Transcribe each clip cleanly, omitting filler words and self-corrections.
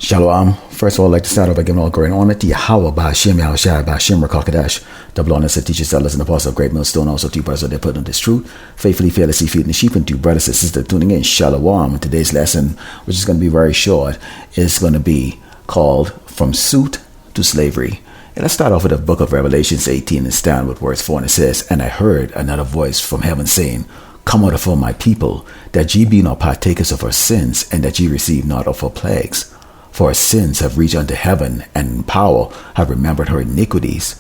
Shalom. First of all, I'd like to start off by giving all glory and honor to Yahweh, Ba'Shem, Yahushua, Ba'Shem, Rakakadosh, double honors to teachers, sellers, and apostles of Great Millstone, also to you brothers that put on this truth, faithfully, fearlessly feeding the sheep, and to you brothers and sisters tuning in. Shalom. Today's lesson, which is going to be very short, is going to be called From Suit to Slavery. And let's start off with the book of Revelations 18 and stand with verse 4, and it says, "And I heard another voice from heaven saying, Come out of her, my people, that ye be not partakers of her sins, and that ye receive not of her plagues. For her sins have reached unto heaven, and in power have remembered her iniquities.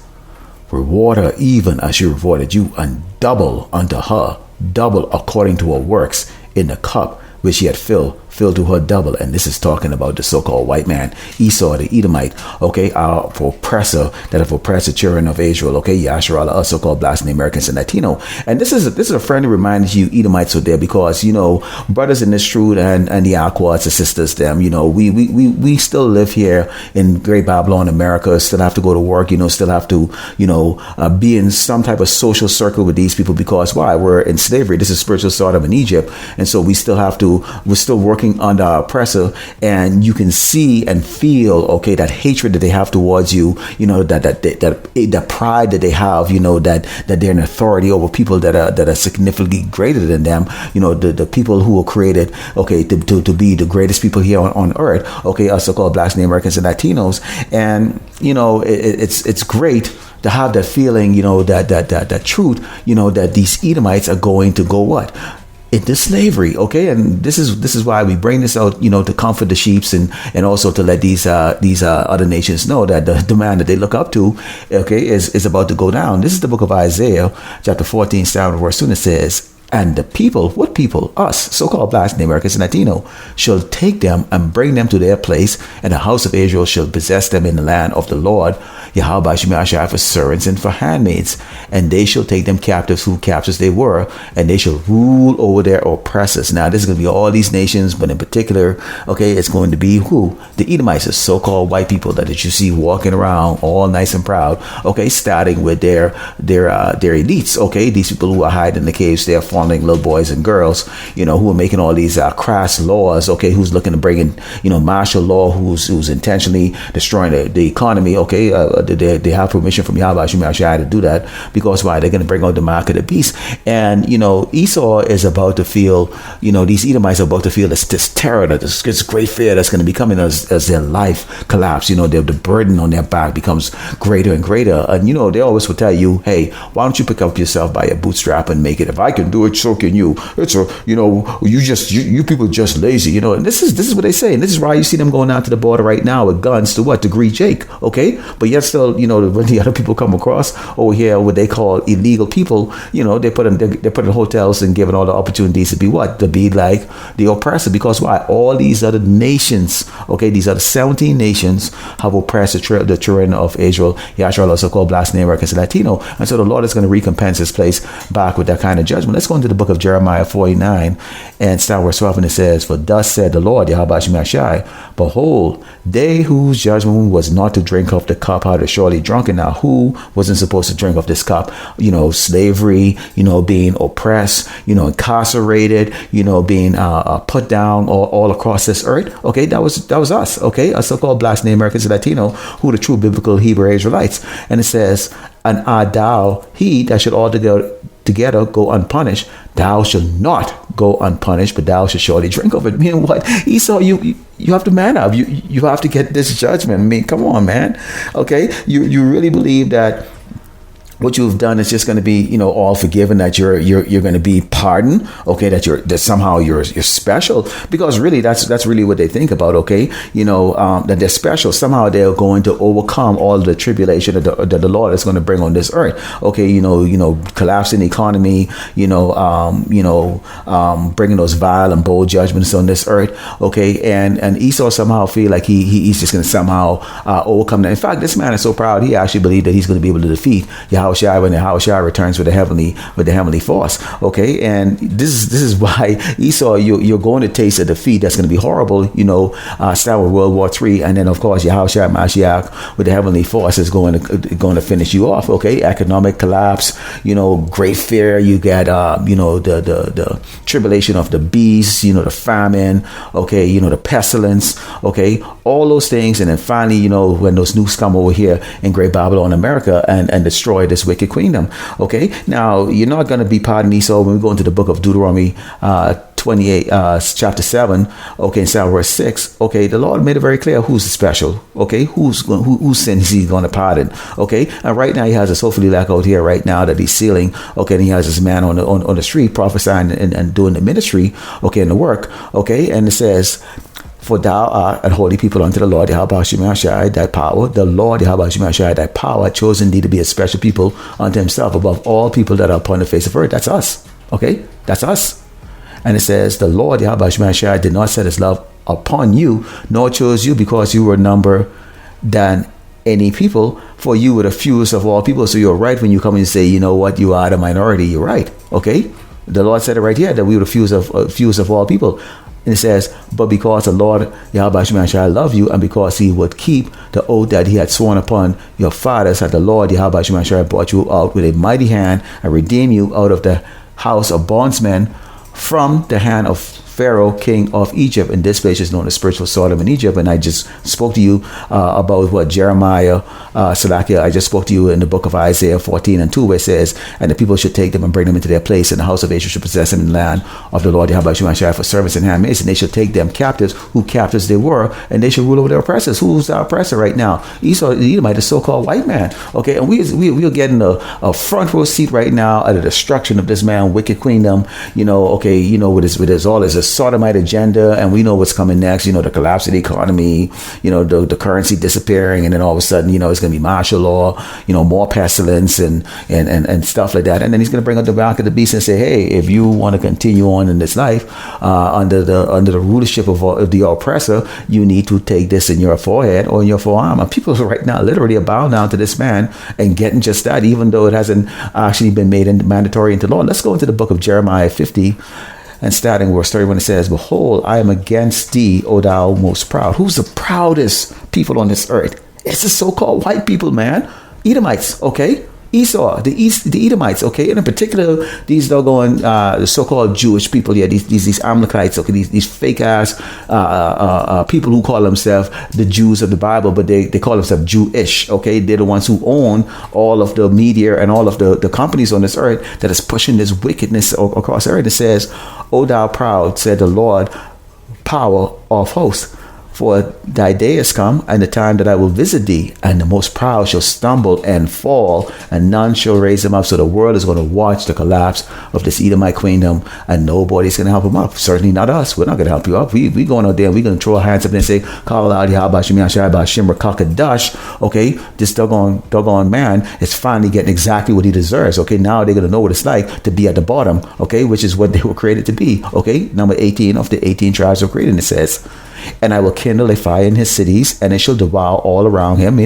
Reward her even as she rewarded you, and double unto her, double according to her works, in the cup which she had filled to her double." And this is talking about the so-called white man, Esau the Edomite, okay, our oppressor that have oppressed the children of Israel, okay, Yasharala, us so-called blacks and Americans and Latino. And this is a friendly reminder to you Edomites out there, because, you know, brothers in this truth and the Aquas, the sisters, them, you know, we still live here in Great Babylon, America, still have to go to work, you know, still have to, you know, be in some type of social circle with these people, because why? We're in slavery. This is spiritual Sodom in Egypt. And so we're still working under our oppressor, and you can see and feel, okay, that hatred that they have towards you, you know, that pride that they have, you know, that they're an authority over people that are significantly greater than them, you know, the people who were created, okay, to be the greatest people here on earth, okay, us so-called blacks and Americans and Latinos. And, you know, it's great to have that feeling, you know, that truth, you know, that these Edomites are going to go what? Into slavery, okay, and this is why we bring this out, you know, to comfort the sheeps and also to let these other nations know that the demand that they look up to, okay, is about to go down. This is the book of Isaiah, chapter 14, starting verse 2. It says, "And the people," what people? Us, so-called blacks and Americans and Latino, "shall take them and bring them to their place, and the house of Israel shall possess them in the land of the Lord, Yahweh Shemashah, for servants and for handmaids. And they shall take them captives, who captives they were, and they shall rule over their oppressors." Now, this is going to be all these nations, but in particular, okay, it's going to be who? The Edomites, the so-called white people that you see walking around all nice and proud, okay, starting with their elites, okay, these people who are hiding in the caves, they're fondling little boys and girls, you know, who are making all these crass laws, okay, who's looking to bring in, you know, martial law, who's intentionally destroying the economy, okay. They have permission from Yahweh Shemashah to do that, because why? They're going to bring out the mark of the beast. And, you know, Esau is about to feel, you know, these Edomites are about to feel this terror, this great fear that's going to be coming as their life collapse. You know, the burden on their back becomes greater and greater. And, you know, they always will tell you, hey, why don't you pick up yourself by your bootstrap and make it? If I can do it, so can you. It's a, you know, you people just lazy, you know. And this is what they say. And this is why you see them going out to the border right now with guns to what? To greet Jake, okay? But yet still, you know, when the other people come across over here, what they call illegal people, you know, they're put in hotels and given all the opportunities to be what? To be like the oppressor. Because why? All these other nations, okay, these other 17 nations have oppressed the children of Israel, Yashar, also called blacks and Americans and Latino. And so the Lord is going to recompense his place back with that kind of judgment. Let's go into the book of Jeremiah 49 and start verse 12, and it says, "For thus said the Lord, Yahweh Shemashah, behold, they whose judgment was not to drink of the cup are surely drunken." Now, who wasn't supposed to drink of this cup? You know, slavery, you know, being oppressed, you know, incarcerated, you know, being put down all across this earth. Okay, that was us. Okay, us so-called blacks and Americans and Latino, who the true biblical Hebrew Israelites. And it says, "And art thou he that should altogether go unpunished? Thou shalt not go unpunished, but thou shalt surely drink of it." Meaning what? Esau, you have to man up. You have to get this judgment. I mean, come on, man. Okay, you really believe that what you've done is just going to be, you know, all forgiven, that you're going to be pardoned, okay, that somehow you're special, because really that's really what they think about, okay, you know, that they're special. Somehow they're going to overcome all the tribulation that the Lord is going to bring on this earth, okay, you know, collapsing the economy, bringing those vile and bold judgments on this earth, okay, and Esau somehow feel like he's just going to somehow overcome that. In fact, this man is so proud, he actually believed that he's going to be able to defeat Yahweh Yahushua when Yahushua returns with the heavenly force. Okay, and this is why Esau, you're going to taste a defeat that's going to be horrible. Start with World War III, and then of course Yahushua Mashiach with the heavenly force is going to finish you off. Okay, economic collapse. Great fear. You get the tribulation of the beasts. The famine. Okay, the pestilence. Okay, all those things, and then finally, when those nukes come over here in Great Babylon, America, and destroy this wicked kingdom. Okay, now you're not going to be pardoned, Esau, when we go into the book of Deuteronomy 28, chapter 7, okay, in verse 6, okay, the Lord made it very clear who's special, okay, whose sin is he going to pardon, okay, and right now he has a Sophililak out here right now that he's sealing, okay, and he has this man on the street prophesying and doing the ministry, okay, and the work, okay, and it says, for thou art an holy people unto the Lord Yahweh Shai, thy power. The Lord Yahweh Shai, thy power, chosen thee to be a special people unto himself above all people that are upon the face of earth. That's us. Okay? That's us. And it says, the Lord Yahweh Shai did not set his love upon you, nor chose you because you were number than any people, for you were the fewest of all people. So you're right when you come and say, you know what, you are the minority. You're right. Okay? The Lord said it right here that we were the fewest of all people. And it says, but because the Lord Yahweh Shai love you, and because he would keep the oath that he had sworn upon your fathers, that the Lord Yahweh Shai brought you out with a mighty hand and redeemed you out of the house of bondsmen from the hand of Pharaoh, king of Egypt. And this place is known as spiritual Sodom in Egypt. And I just spoke to you about what Jeremiah, Salakia, I just spoke to you in the book of Isaiah 14:2, where it says, and the people should take them and bring them into their place, and the house of Israel should possess them in the land of the Lord Yahweh Shai for servants and handmaids, and they should take them captives, who captives they were, and they should rule over their oppressors. Who's the oppressor right now? Esau, the Edomite, the so-called white man. Okay, and we're getting a front row seat right now at the destruction of this man, wicked queendom. With his all his Sodomite agenda, and we know what's coming next. The collapse of the economy, the currency disappearing, and then all of a sudden, it's going to be martial law, more pestilence and stuff like that. And then he's going to bring up the back of the beast and say, hey, if you want to continue on in this life under the rulership of the oppressor, you need to take this in your forehead or in your forearm. And people right now literally are bowing down to this man and getting just that, even though it hasn't actually been made mandatory into law. Let's go into the book of Jeremiah 50. And starting verse 31, it says, behold, I am against thee, O thou most proud. Who's the proudest people on this earth? It's the so-called white people, man. Edomites, okay? Esau, the Edomites, okay? And in particular, these doggone the so-called Jewish people, yeah, these Amalekites, okay, these fake-ass people who call themselves the Jews of the Bible, but they call themselves Jewish, okay? They're the ones who own all of the media and all of the companies on this earth that is pushing this wickedness across the earth. It says, O thou proud, said the Lord, power of hosts. For thy day is come, and the time that I will visit thee, and the most proud shall stumble and fall, and none shall raise him up. So the world is going to watch the collapse of this Edomite queendom, and nobody's going to help him up. Certainly not us. We're not going to help you up. We going out there, we're going to throw our hands up and say, call out Yahweh Shimmer Kakadash. Okay, this doggone man is finally getting exactly what he deserves. Okay, now they're going to know what it's like to be at the bottom, okay, which is what they were created to be. Okay, number 18 of the 18 tribes of creation, it says, and I will kindle a fire in his cities, and it shall devour all around him.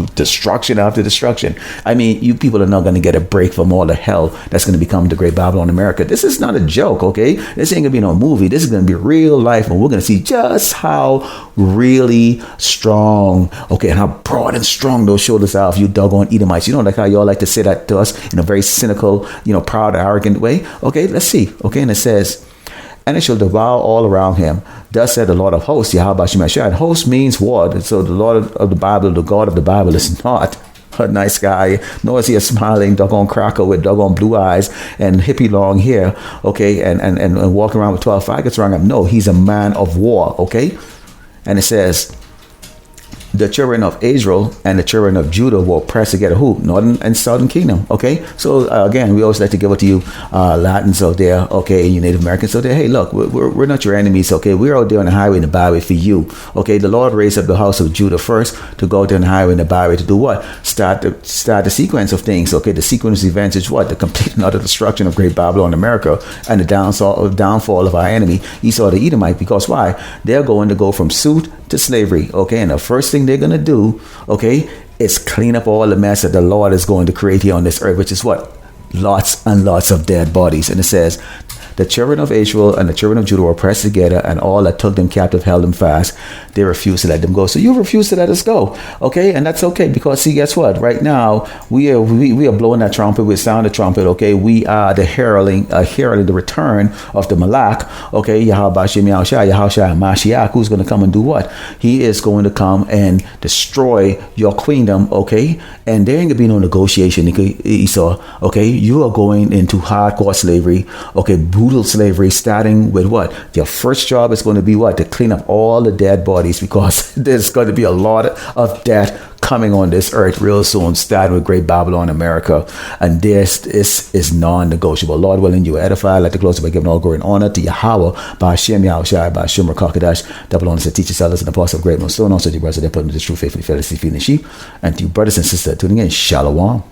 Destruction after destruction. I mean, you people are not going to get a break from all the hell that's going to become the Great Babylon America. This is not a joke, okay? This ain't going to be no movie. This is going to be real life, and we're going to see just how really strong, okay, and how broad and strong those shoulders are of you doggone Edomites. Like how y'all like to say that to us in a very cynical, proud, arrogant way. Okay, let's see. Okay, and it says, and it shall devour all around him. Thus said the Lord of hosts, Yahweh Shai. And host means what? So the Lord of the Bible, the God of the Bible, is not a nice guy, nor is he a smiling doggone cracker with doggone blue eyes and hippie long hair, okay, and walking around with 12 faggots around him. No, he's a man of war, okay? And it says, the children of Israel and the children of Judah will press together. Who? Northern and Southern Kingdom. Okay. So again, we always like to give it to you Latins out there. Okay. You Native Americans out there. Hey, look, we're not your enemies. Okay. We're out there on the highway and the byway for you. Okay. The Lord raised up the house of Judah first to go down the highway and the byway to do what? Start the sequence of things. Okay. The sequence of events is what? The complete and utter destruction of Great Babylon, America, and the downfall of our enemy, Esau the Edomite. Because why? They're going to go from suit to slavery. Okay. And the first thing they're going to do, okay, is clean up all the mess that the Lord is going to create here on this earth, which is what? Lots and lots of dead bodies. And it says, the children of Israel and the children of Judah were pressed together, and all that took them captive held them fast. They refused to let them go. So you refuse to let us go, okay? And that's okay, because see, guess what? Right now we are blowing that trumpet. We sound the trumpet, okay? We are the heralding the return of the Malak, okay? Yahweh Shem Yahushua Mashiach, who's going to come and do what? He is going to come and destroy your queendom, okay? And there ain't gonna be no negotiation, Esau, okay? You are going into hardcore slavery, okay? Brutal slavery, starting with what? Your first job is going to be what? To clean up all the dead bodies, because there's going to be a lot of death coming on this earth real soon, starting with Great Babylon, America. And this is non-negotiable. Lord willing, you edify. Let the close by giving all glory and honor to Yahweh, by Hashem Yahushua, by Hashem Rakakadash, double honors to teachers, sellers, and apostles of great millstone. Also to you brothers that put into the true faithfully, fearlessly feeding the sheep. And to you brothers and sisters tuning in, Shalom.